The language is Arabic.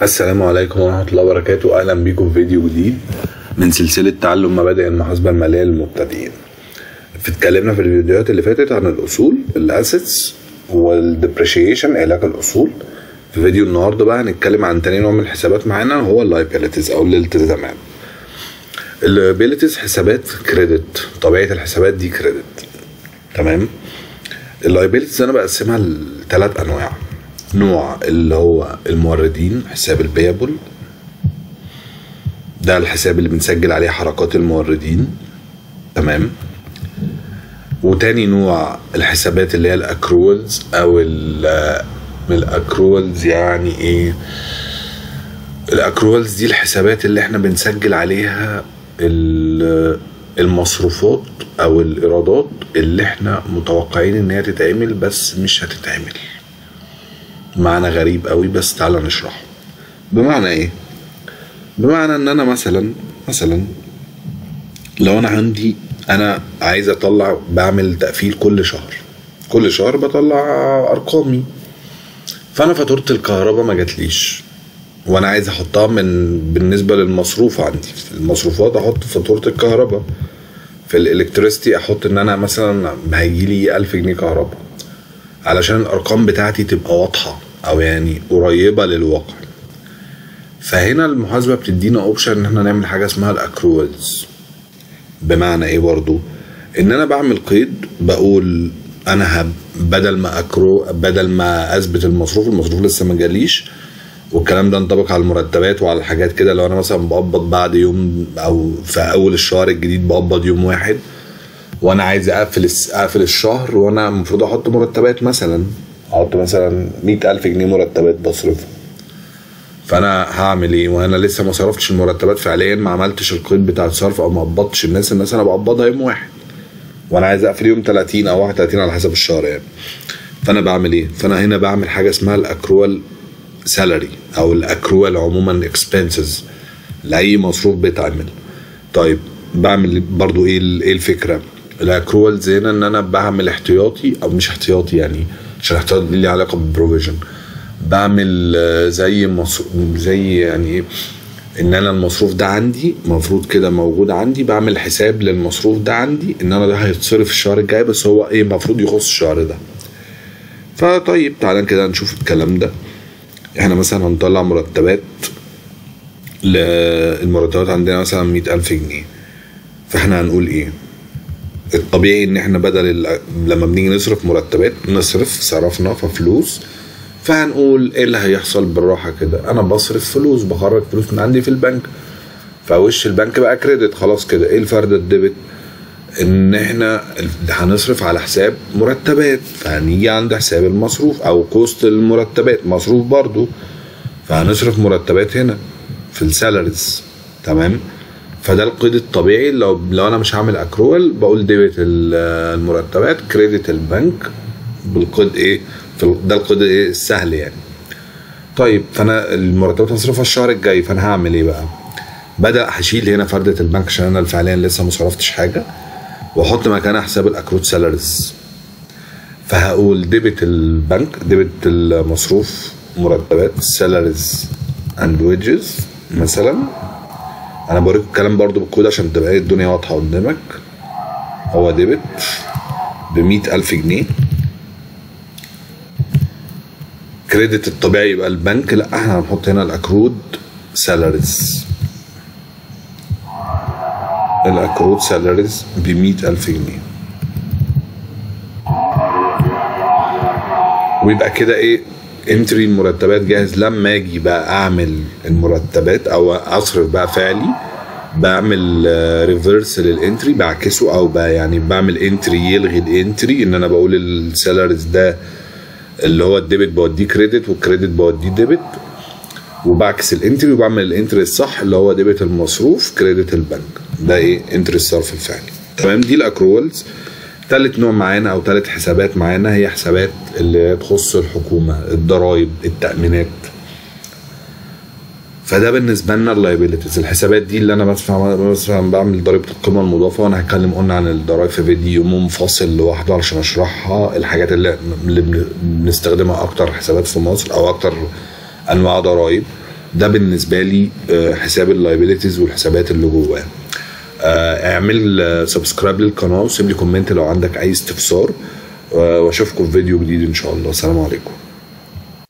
السلام عليكم ورحمة الله وبركاته. أهلا بيكم في فيديو جديد من سلسلة تعلم مبادئ المحاسبة المالية للمبتدئين. اتكلمنا في الفيديوهات اللي فاتت عن الأصول، الأسيتس والديبريشيشن، علاج الأصول. في فيديو النهاردة بقى هنتكلم عن تاني نوع من الحسابات معانا، هو اللايبيليتيز أو الالتزامات. اللايبيليتيز حسابات كريدت، طبيعة الحسابات دي كريدت. تمام. اللايبيليتيز أنا بقسمها لثلاث أنواع. نوع اللي هو الموردين، حساب البيابل، ده الحساب اللي بنسجل عليه حركات الموردين. تمام. وتاني نوع الحسابات اللي هي الاكرولز او الاكرولز. يعني ايه الاكرولز؟ دي الحسابات اللي احنا بنسجل عليها المصروفات او الايرادات اللي احنا متوقعين ان هي تتعمل بس مش هتتعمل. معنى غريب قوي بس تعالى نشرحه. بمعنى ايه؟ بمعنى ان انا مثلا لو انا عايز اطلع، بعمل تقفيل كل شهر بطلع ارقامي، فانا فاتورة الكهرباء ما جاتليش وانا عايز احطها بالنسبة للمصروف عندي. في المصروفات احط فاتورة الكهرباء، في الالكتريستي احط ان انا مثلا هيجيلي 1000 جنيه كهرباء، علشان الارقام بتاعتي تبقى واضحة او يعني قريبة للواقع. فهنا المحاسبة بتدينا اوبشن ان احنا نعمل حاجة اسمها الاكرولز. بمعنى ايه برضو؟ ان انا بعمل قيد، بقول انا بدل ما اثبت المصروف لسه ما جاليش، والكلام ده ينطبق على المرتبات وعلى الحاجات كده. لو انا مثلا بقبض بعد يوم او في اول الشهر الجديد بقبض يوم واحد، وانا عايز اقفل الشهر، وانا المفروض احط مرتبات، احط مثلا 100,000 جنيه مرتبات بصرفها. فانا هعمل ايه وانا لسه ما صرفتش المرتبات فعليا؟ ما عملتش القيد بتاع الصرف او ما قبضتش الناس انا بقبضها يوم واحد، وانا عايز اقفل يوم 30 او 31 على حسب الشهر يعني. فانا بعمل ايه؟ فانا هنا بعمل حاجه اسمها الاكروال سالري او الاكروال عموما اكسبنسز لاي مصروف بيتعمل. طيب بعمل برضو ايه الفكره؟ الاكروالز هنا ان انا بعمل احتياطي او مش احتياطي، يعني عشان الاحتياطي دي ليه علاقه بالبروفيجن. بعمل زي يعني ايه، ان انا المصروف ده عندي مفروض كده موجود عندي، بعمل حساب للمصروف ده عندي ان انا ده هيتصرف الشهر الجاي، بس هو ايه المفروض يخص الشهر ده. فطيب تعالى كده نشوف الكلام ده. احنا مثلا هنطلع مرتبات، المرتبات عندنا مثلا 100,000 جنيه. فاحنا هنقول ايه؟ الطبيعي ان احنا بدل لما بنيجي نصرف مرتبات صرفنا ففلوس، فهنقول ايه اللي هيحصل بالراحه كده؟ انا بصرف فلوس، بخرج فلوس من عندي في البنك، فوش البنك بقى كريدت خلاص كده. ايه الفرد الديبت؟ ان احنا هنصرف على حساب مرتبات، فهنيجي عند حساب المصروف او كوست المرتبات، مصروف برضو، فهنصرف مرتبات هنا في السالاريز. تمام. فده القيد الطبيعي. لو انا مش هعمل اكرول بقول ديبت المرتبات، كريدت البنك بالقيد ايه؟ ده القيد ايه السهل يعني. طيب فانا المرتبات هصرفها الشهر الجاي، فانا هعمل ايه بقى؟ بدأ هشيل هنا فردة البنك عشان انا فعليا لسه ما صرفتش حاجه، واحط مكانها حساب الاكروت سالاريز. فهقول ديبت البنك، ديبت المصروف مرتبات، سالاريز اند ويجز مثلا. انا بوريك الكلام برضو بالكود عشان تبقى الدنيا واضحه قدامك. هو ديبت ب100,000 جنيه. كريدت الطبيعي يبقى البنك، لا احنا هنحط هنا الاكرود سالاريز. الاكرود سالاريز ب100,000 جنيه. ويبقى كده ايه؟ انتري المرتبات جاهز. لما اجي بقى اعمل المرتبات او اصرف بقى فعلي، بعمل ريفرس للانتري، بعكسه او بقى يعني بعمل انتري يلغي الانتري، ان انا بقول السالاريز ده اللي هو الديبت بوديه كريدت والكريدت بوديه ديبت، وبعكس الانتري وبعمل الانتري الصح اللي هو ديبت المصروف كريدت البنك. ده ايه؟ انتري الصرف الفعلي. تمام. دي الاكرولز. تالت نوع معانا او تالت حسابات معانا هي حسابات اللي تخص الحكومه، الضرايب، التامينات. فده بالنسبه لنا اللايبيليتيز. الحسابات دي اللي انا مثلا بعمل ضريبه القيمه المضافه، وانا قلنا عن الضرايب في فيديو منفصل لوحده علشان اشرحها، الحاجات اللي بنستخدمها اكتر حسابات في مصر او اكتر انواع ضرايب. ده بالنسبه لي حساب اللايبيليتيز والحسابات اللي جواه. اعمل سبسكرايب للقناه وسيب لي كومنت لو عندك اي استفسار، واشوفكم في فيديو جديد ان شاء الله. السلام عليكم.